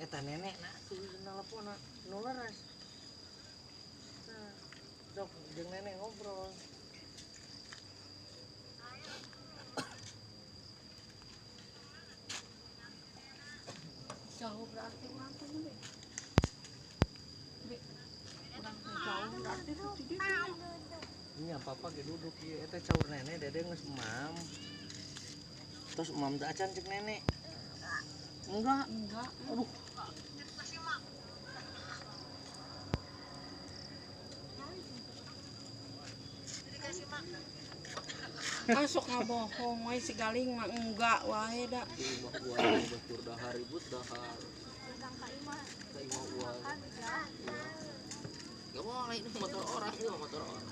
eta nenek nah tuh nelpon nu leres. Nah, sok jeung nenek ngobrol. Jauh berarti orang tuh be. Orang tuh jauh berarti tuh dia. Nya papa ge duduk ieu eta caur nenek dede geus emam. Terus emam teh acan cek nenek. Enggak. Aduh. Masuk ngabohong wae si Galing mah enggak wae da. Imah uang batur dahar ribut dahar. Ka imah uang. Iya. Gak mau lain motor orang, itu motor orang.